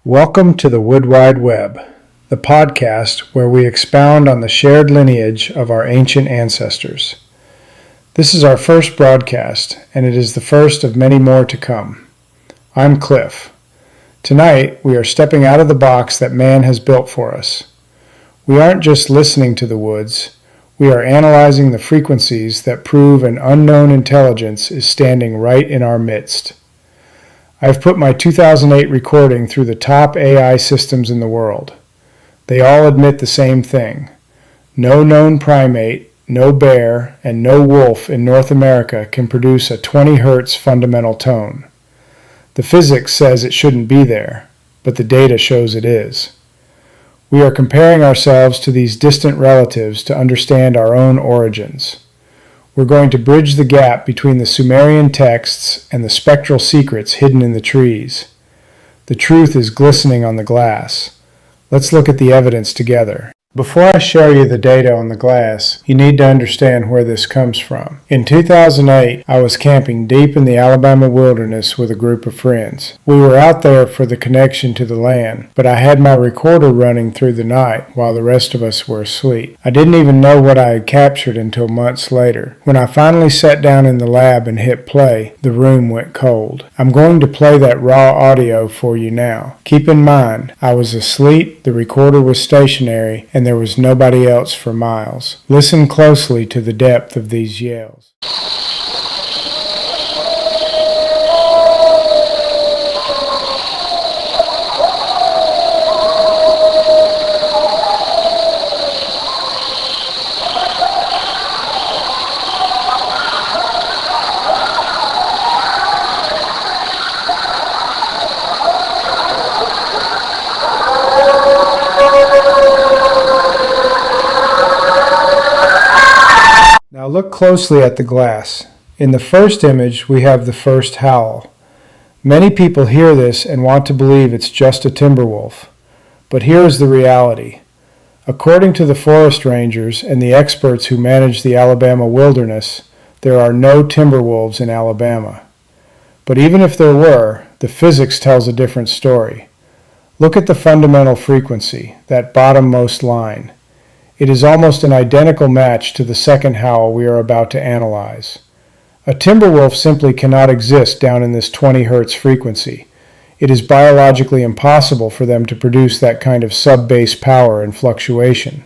Welcome to the Wood Wide Web, the podcast where we expound on the shared lineage of our ancient ancestors. This is our first broadcast, and it is the first of many more to come. I'm Cliff. Tonight, we are stepping out of the box that man has built for us. We aren't just listening to the woods, we are analyzing the frequencies that prove an unknown intelligence is standing right in our midst. I've put my 2008 recording through the top AI systems in the world. They all admit the same thing. No known primate, no bear, and no wolf in North America can produce a 20 Hz fundamental tone. The physics says it shouldn't be there, but the data shows it is. We are comparing ourselves to these distant relatives to understand our own origins. We're going to bridge the gap between the Sumerian texts and the spectral secrets hidden in the trees. The truth is glistening on the glass. Let's look at the evidence together. Before I show you the data on the glass, you need to understand where this comes from. In 2008, I was camping deep in the Alabama wilderness with a group of friends. We were out there for the connection to the land, but I had my recorder running through the night while the rest of us were asleep. I didn't even know what I had captured until months later. When I finally sat down in the lab and hit play, the room went cold. I'm going to play that raw audio for you now. Keep in mind, I was asleep, the recorder was stationary, and there was nobody else for miles. Listen closely to the depth of these yells. Now look closely at the glass. In the first image, we have the first howl. Many people hear this and want to believe it's just a timber wolf. But here is the reality. According to the forest rangers and the experts who manage the Alabama wilderness, there are no timber wolves in Alabama. But even if there were, the physics tells a different story. Look at the fundamental frequency, that bottommost line. It is almost an identical match to the second howl we are about to analyze. A timber wolf simply cannot exist down in this 20 Hz frequency. It is biologically impossible for them to produce that kind of sub-bass power and fluctuation.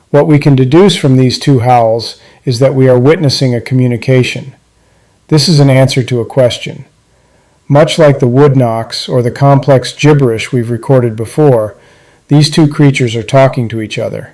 What we can deduce from these two howls is that we are witnessing a communication. This is an answer to a question. Much like the wood knocks or the complex gibberish we've recorded before, these two creatures are talking to each other.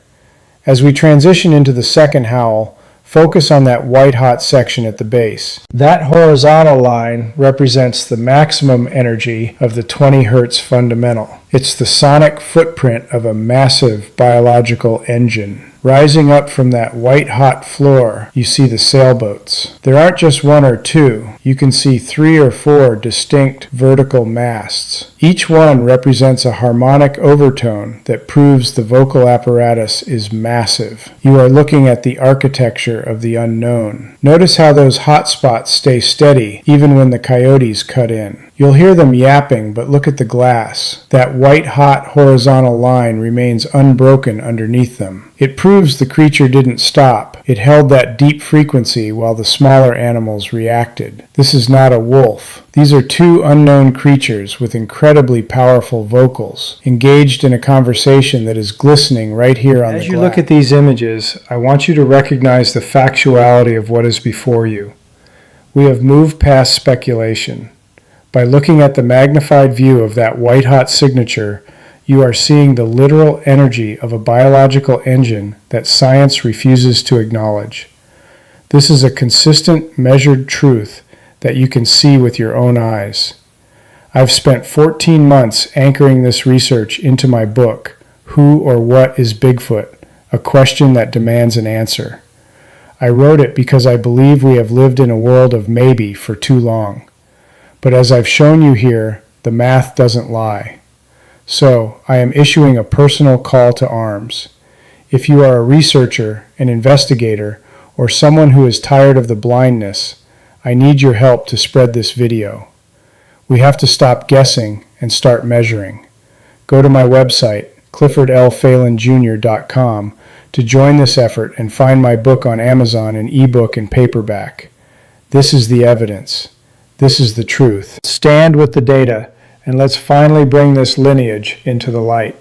As we transition into the second howl, focus on that white-hot section at the base. That horizontal line represents the maximum energy of the 20 Hz fundamental. It's the sonic footprint of a massive biological engine. Rising up from that white-hot floor, you see the sailboats. There aren't just one or two. You can see 3 or 4 distinct vertical masts. Each one represents a harmonic overtone that proves the vocal apparatus is massive. You are looking at the architecture of the unknown. Notice how those hot spots stay steady even when the coyotes cut in. You'll hear them yapping, but look at the glass. That white-hot horizontal line remains unbroken underneath them. It proves the creature didn't stop. It held that deep frequency while the smaller animals reacted. This is not a wolf. These are two unknown creatures with incredibly powerful vocals, engaged in a conversation that is glistening right here on the glass. As you look at these images, I want you to recognize the factuality of what is before you. We have moved past speculation. By looking at the magnified view of that white-hot signature, you are seeing the literal energy of a biological engine that science refuses to acknowledge. This is a consistent, measured truth that you can see with your own eyes. I've spent 14 months anchoring this research into my book, Who or What is Bigfoot? A Question That Demands an Answer. I wrote it because I believe we have lived in a world of maybe for too long. But as I've shown you here, the math doesn't lie. So, I am issuing a personal call to arms. If you are a researcher, an investigator, or someone who is tired of the blindness, I need your help to spread this video. We have to stop guessing and start measuring. Go to my website, cliffordlphalenjr.com, to join this effort and find my book on Amazon in ebook and paperback. This is the evidence. This is the truth. Stand with the data, and let's finally bring this lineage into the light.